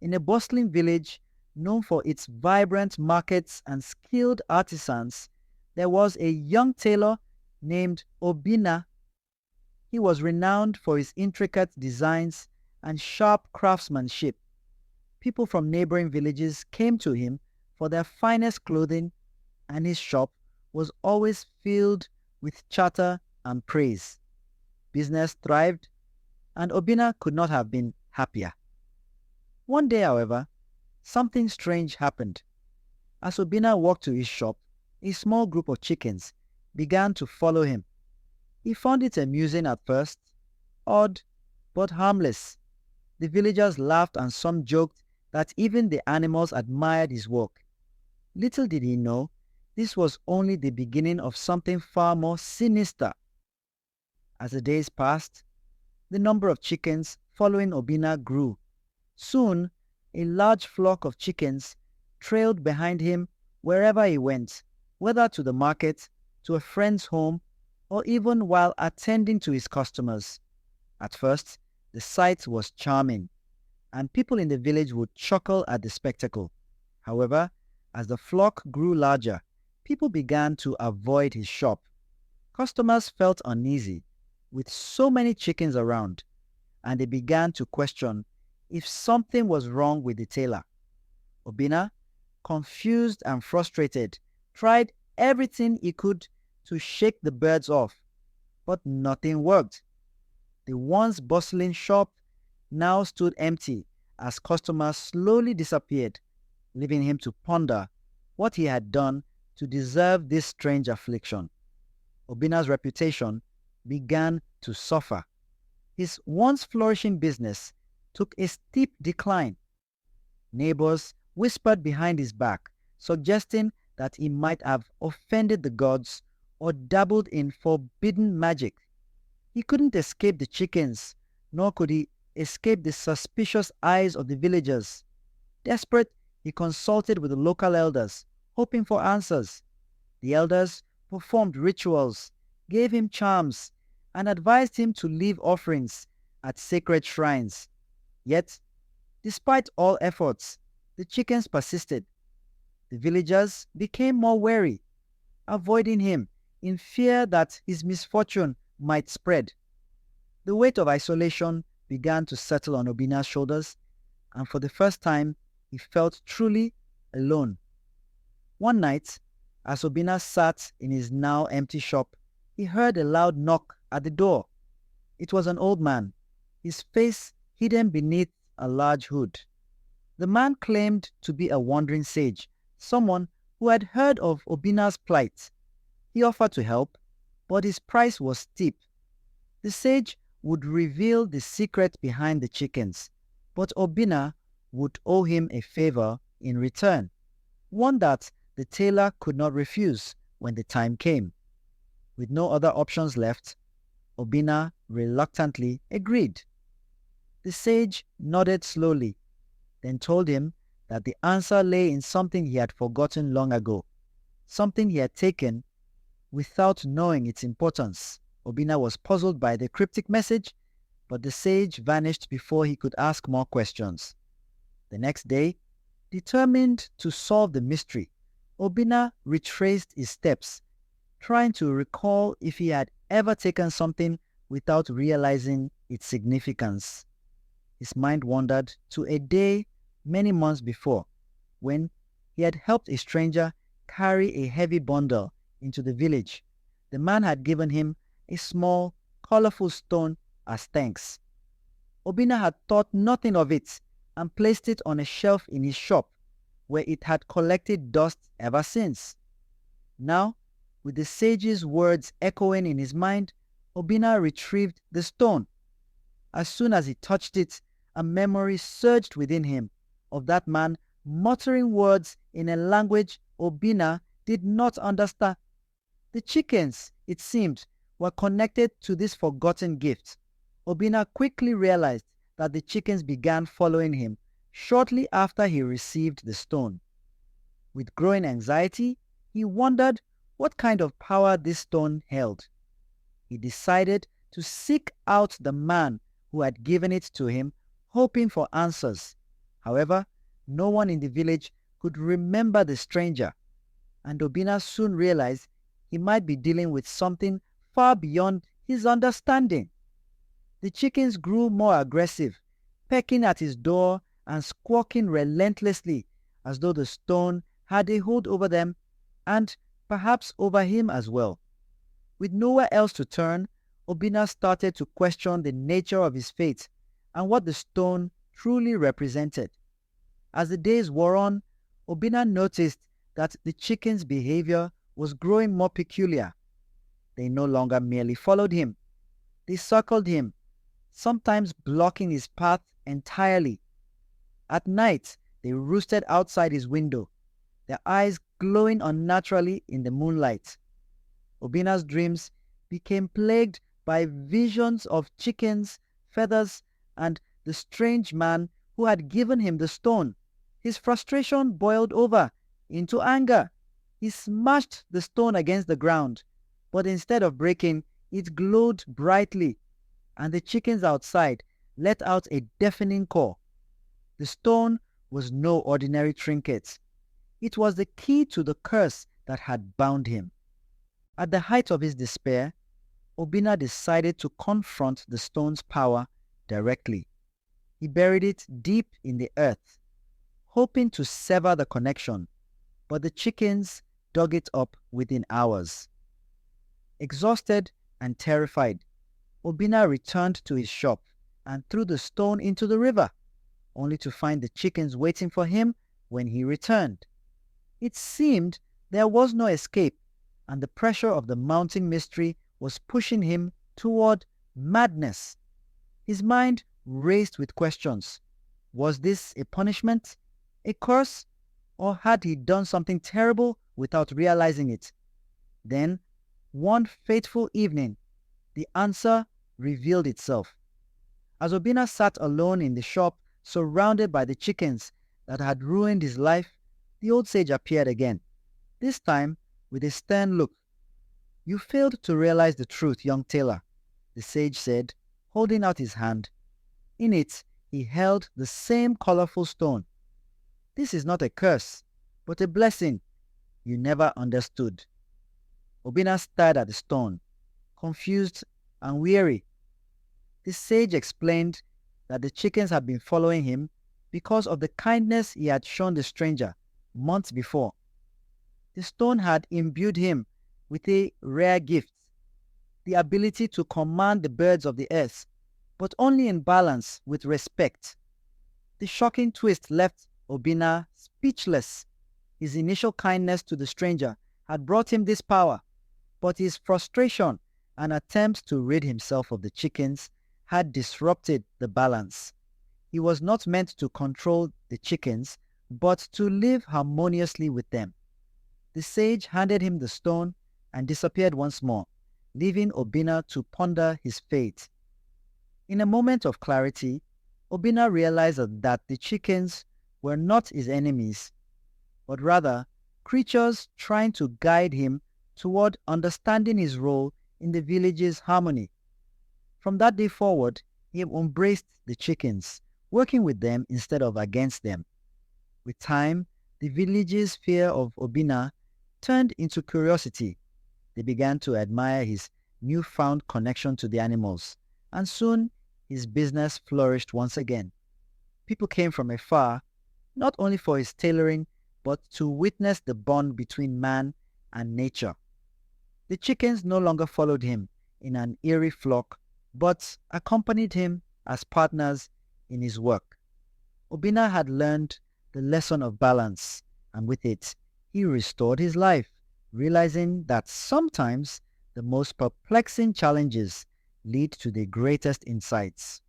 In a bustling village known for its vibrant markets and skilled artisans, there was a young tailor named Obinna. He was renowned for his intricate designs and sharp craftsmanship. People from neighboring villages came to him for their finest clothing, and his shop was always filled with chatter and praise. Business thrived, and Obinna could not have been happier. One day, however, something strange happened. As Obinna walked to his shop, a small group of chickens began to follow him. He found it amusing at first, odd, but harmless. The villagers laughed and some joked that even the animals admired his work. Little did he know, this was only the beginning of something far more sinister. As the days passed, the number of chickens following Obinna grew. Soon, a large flock of chickens trailed behind him wherever he went, whether to the market, to a friend's home, or even while attending to his customers. At first, the sight was charming, and people in the village would chuckle at the spectacle. However, as the flock grew larger, people began to avoid his shop. Customers felt uneasy with so many chickens around, and they began to question if something was wrong with the tailor. Obinna, confused and frustrated, tried everything he could to shake the birds off, but nothing worked. The once bustling shop now stood empty as customers slowly disappeared, leaving him to ponder what he had done to deserve this strange affliction. Obinna's reputation began to suffer. His once flourishing business took a steep decline. Neighbors whispered behind his back, suggesting that he might have offended the gods or dabbled in forbidden magic. He couldn't escape the chickens, nor could he escape the suspicious eyes of the villagers. Desperate, he consulted with the local elders, hoping for answers. The elders performed rituals, gave him charms, and advised him to leave offerings at sacred shrines. Yet, despite all efforts, the chickens persisted. The villagers became more wary, avoiding him in fear that his misfortune might spread. The weight of isolation began to settle on Obinna's shoulders, and for the first time, he felt truly alone. One night, as Obinna sat in his now empty shop, he heard a loud knock at the door. It was an old man, his face hidden beneath a large hood. The man claimed to be a wandering sage, someone who had heard of Obinna's plight. He offered to help, but his price was steep. The sage would reveal the secret behind the chickens, but Obinna would owe him a favor in return, one that the tailor could not refuse when the time came. With no other options left, Obinna reluctantly agreed. The sage nodded slowly, then told him that the answer lay in something he had forgotten long ago, something he had taken without knowing its importance. Obinna was puzzled by the cryptic message, but the sage vanished before he could ask more questions. The next day, determined to solve the mystery, Obinna retraced his steps, trying to recall if he had ever taken something without realizing its significance. His mind wandered to a day many months before, when he had helped a stranger carry a heavy bundle into the village. The man had given him a small, colorful stone as thanks. Obinna had thought nothing of it and placed it on a shelf in his shop, where it had collected dust ever since. Now, with the sage's words echoing in his mind, Obinna retrieved the stone. As soon as he touched it, a memory surged within him of that man muttering words in a language Obinna did not understand. The chickens, it seemed, were connected to this forgotten gift. Obinna quickly realized that the chickens began following him shortly after he received the stone. With growing anxiety, he wondered what kind of power this stone held. He decided to seek out the man who had given it to him, hoping for answers. However, no one in the village could remember the stranger, and Obinna soon realized he might be dealing with something far beyond his understanding. The chickens grew more aggressive, pecking at his door and squawking relentlessly as though the stone had a hold over them and perhaps over him as well. With nowhere else to turn, Obinna started to question the nature of his fate and what the stone truly represented. As the days wore on, Obinna noticed that the chickens' behavior was growing more peculiar. They no longer merely followed him. They circled him, sometimes blocking his path entirely. At night, they roosted outside his window, their eyes glowing unnaturally in the moonlight. Obinna's dreams became plagued by visions of chickens, feathers, and the strange man who had given him the stone. His frustration boiled over into anger. He smashed the stone against the ground, but instead of breaking, it glowed brightly, and the chickens outside let out a deafening caw. The stone was no ordinary trinket. It was the key to the curse that had bound him. At the height of his despair, Obinna decided to confront the stone's power directly. He buried it deep in the earth, hoping to sever the connection, but the chickens dug it up within hours. Exhausted and terrified, Obinna returned to his shop and threw the stone into the river, only to find the chickens waiting for him when he returned. It seemed there was no escape, and the pressure of the mounting mystery was pushing him toward madness. His mind raced with questions. Was this a punishment, a curse, or had he done something terrible without realizing it? Then, one fateful evening, the answer revealed itself. As Obinna sat alone in the shop, surrounded by the chickens that had ruined his life, the old sage appeared again, this time with a stern look. "You failed to realize the truth, young tailor," the sage said, holding out his hand. In it, he held the same colorful stone. "This is not a curse, but a blessing. You never understood." Obinna stared at the stone, confused and weary. The sage explained that the chickens had been following him because of the kindness he had shown the stranger months before. The stone had imbued him with a rare gift, the ability to command the birds of the earth, but only in balance with respect. The shocking twist left Obinna speechless. His initial kindness to the stranger had brought him this power, but his frustration and attempt to rid himself of the chickens had disrupted the balance. He was not meant to control the chickens, but to live harmoniously with them. The sage handed him the stone and disappeared once more, leaving Obinna to ponder his fate. In a moment of clarity, Obinna realized that the chickens were not his enemies, but rather creatures trying to guide him toward understanding his role in the village's harmony. From that day forward, he embraced the chickens, working with them instead of against them. With time, the village's fear of Obinna turned into curiosity. They began to admire his newfound connection to the animals, and soon his business flourished once again. People came from afar, not only for his tailoring, but to witness the bond between man and nature. The chickens no longer followed him in an eerie flock, but accompanied him as partners in his work. Obinna had learned the lesson of balance, and with it, he restored his life, realizing that sometimes the most perplexing challenges lead to the greatest insights.